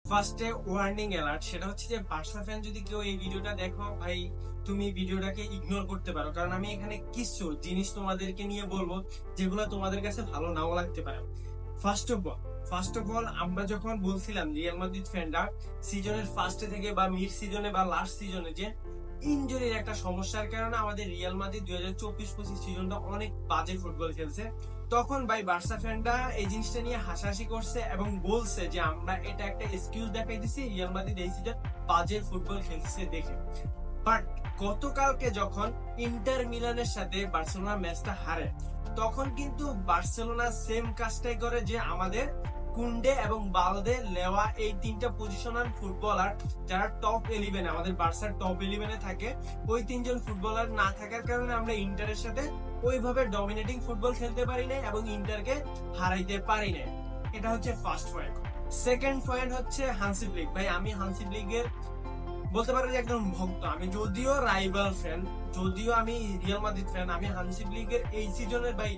ফার্স্টে warning alert, সেটা হচ্ছে যে বার্সা ফ্যান যদি কেউ এই ভিডিওটা দেখো ভাই, তুমি ভিডিওটাকে ইগনোর করতে পারো, কারণ আমি এখানে কিছু জিনিস তোমাদেরকে নিয়ে বলবো যেগুলো তোমাদের কাছে ভালো নাও লাগতে পারে। ফার্স্ট অফ অল আমরা যখন বলছিলাম রিয়াল মাদ্রিদ ফ্যানরা সিজনের ফার্স্টে থেকে বা মিড সিজনে বা লাস্ট সিজনে যে ইনজুরির একটা সমস্যার কারণে আমাদের রিয়াল মাদ্রিদ 2024-25 সিজনটা অনেক বাজে ফুটবল খেলছে, তখন ভাই বার্সা ফ্যানরা এই জিনিসটা নিয়ে হাসাহাসি করছে এবং বলছে যে আমরা এটা একটা এক্সকিউজ দেখাই দিছি রিয়াল মাদ্রিদ এই সিজন বাজে ফুটবল খেলছে দেখে। বাট গতকালকে যখন ইন্টার মিলানের সাথে বার্সেলোনা ম্যাচটা হারে, তখন কিন্তু বার্সেলোনা সেম কাজটাই করে, যে আমাদের কুন্ডে এবং বালদে লেওয়া এই তিনটা পজিশনাল ফুটবলার যারা টপ 11 আমাদের বার্সার টপ 11 থাকে, ওই তিনজন ফুটবলার না থাকার কারণে আমরা ইন্টারের সাথে ওইভাবে ডমিনেটিং ফুটবল খেলতে পারি না এবং ইন্টারকে হারাইতে পারি না। এটা হচ্ছে ফার্স্ট পয়েন্ট। সেকেন্ড পয়েন্ট হচ্ছে হান্সি ফ্লিক। ভাই আমি হান্সি ফ্লিকের বলতে পারো যে একদম ভক্ত। আমি যদিও রাইভাল ফ্যান, যদিও আমি রিয়াল মাদ্রিদ ফ্যান, আমি হান্সি ফ্লিকের এই সিজনের ভাই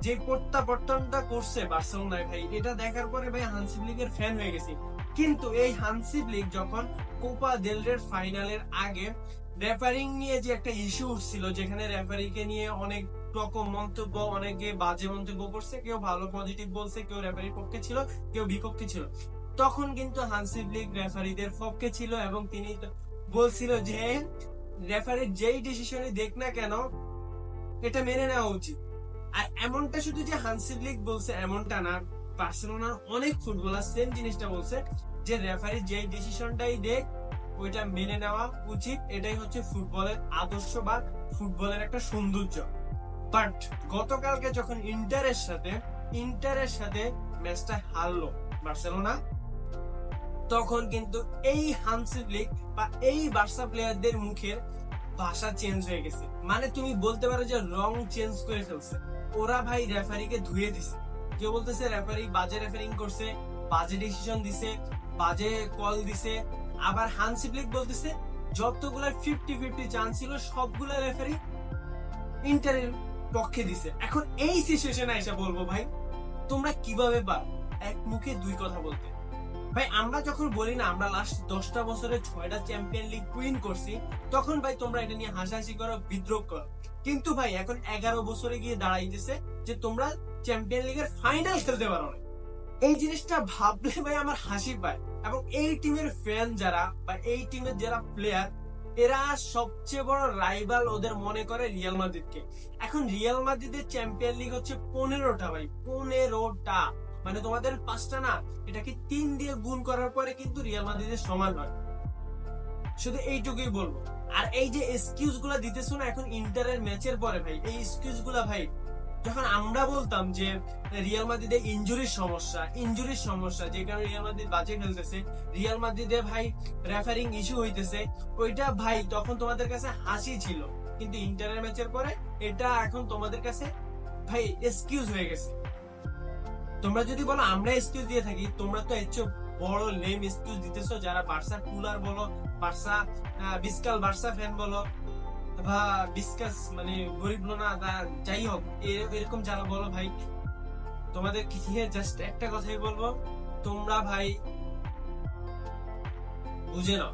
যে প্রত্যাবর্তনটা করছে বার্সেলোনায় ভাই, এটা দেখার পরে ভাই হান্সি ফ্লিকের ফ্যান হয়ে গেছি। কিন্তু এই হান্সি ফ্লিক যখন কোপা দেল রের ফাইনালের আগে রেফারিং নিয়ে যে একটা ইস্যু উঠছিল, যেখানে রেফারিকে নিয়ে অনেক রকম মন্তব্য, অনেকে বাজে মন্তব্য করছে, কেউ ভালো পজিটিভ বলছে, কেউ রেফারির পক্ষে ছিল, কেউ বিপক্ষে ছিল, তখন কিন্তু হান্সি ফ্লিক রেফারিদের পক্ষে ছিল এবং তিনি বলছিল যে রেফারির যেই ডিসিশনই দেখ না কেন এটা মেনে নেওয়া উচিত। আর এমনটা শুধু যে হান্সি ফ্লিক বলছে এমনটা না, বার্সেলোনার অনেক ফুটবলার সেম জিনিসটা বলছে যে রেফারি যেই ডিসিশনটাই দেখ ওইটা মেনে নেওয়া উচিত। এটাই হচ্ছে ফুটবলের আদর্শ বা ফুটবলের একটা সৌন্দর্য। বাট গতকালকে যখন ইন্টারের সাথে ম্যাচটা হারলো বার্সেলোনা, তখন কিন্তু এই হান্সি ফ্লিক বা এই বার্সা প্লেয়ারদের মুখের ভাষা চেঞ্জ হয়ে গেছে। মানে তুমি বলতে পারো যে রং চেঞ্জ করে ফেলছে। ওরা ভাই রেফারিকে ধুয়ে দিছে। কেউ বলতেছে রেফারি বাজে রেফারিং করছে, বাজে ডিসিশন দিছে, বাজে কল দিছে। আবার হান্সি ফ্লিক বলতেছে যতগুলা 50-50 চান্স ছিল সবগুলা রেফারি ইন্টারের পক্ষে দিছে। এখন এই সিচুয়েশনে এসে বলবো ভাই তোমরা কিভাবে পারো এক মুখে দুই কথা বলতে? ভাই আমরা যখন বলি না আমরা লাস্ট 10টা বছরে 6টা চ্যাম্পিয়ন লিগ উইন করছি, তখন ভাই তোমরা এটা নিয়ে হাসাহাসি করো, বিদ্রোহ করো। কিন্তু ভাই এখন 11 বছরে গিয়ে দাঁড়াইতেছে যে তোমরা চ্যাম্পিয়ন লিগের ফাইনাল খেলতে পারো না। এই জিনিসটা ভাবলে ভাই আমার হাসি পায়। এবং এই টিমের ফ্যান যারা বা এই টিমের যারা প্লেয়ার, এরা সবচেয়ে বড় রাইভাল ওদের মনে করে রিয়াল মাদ্রিদকে। এখন রিয়াল মাদ্রিদের চ্যাম্পিয়ন লিগ হচ্ছে 15টা ভাই, 15টা। মানে তোমাদের 5টা না, এটাকে 3 দিয়ে গুণ করার পরে কিন্তু রিয়াল মাদ্রিদের সমান হয়। শুধু এইটুকুই বলবো। আর এই যে এক্সকিউজ গুলা দিতেছো না এখন ইন্টারের ম্যাচের পরে ভাই, এই এক্সকিউজ গুলা ভাই যখন আমরা বলতাম যে রিয়াল মাদ্রিদে ইনজুরির সমস্যা যে কারণে রিয়াল মাদ্রিদ বাজে খেলতেছে, রিয়াল মাদ্রিদে ভাই রেফারিং ইস্যু হইতেছে, ওইটা ভাই তখন তোমাদের কাছে হাসি ছিল। কিন্তু ইন্টারের ম্যাচের পরে এটা এখন তোমাদের কাছে ভাই এক্সকিউজ হয়ে গেছে। তোমরা যদি বলো আমরা এক্সকিউজ দিয়ে থাকি, তোমরা তো এর চেয়ে বড় লেম এক্সকিউজ দিতেছো যারা বার্সা কুলার বলো, বার্সা বিস্কাল বার্সা ফ্যান বলো, বা বিস্কাস মানে গরিব লোনা, যাই হোক এরকম যারা বলো ভাই, তোমাদের কি জাস্ট একটা কথাই বলবো, তোমরা ভাই বুঝে নাও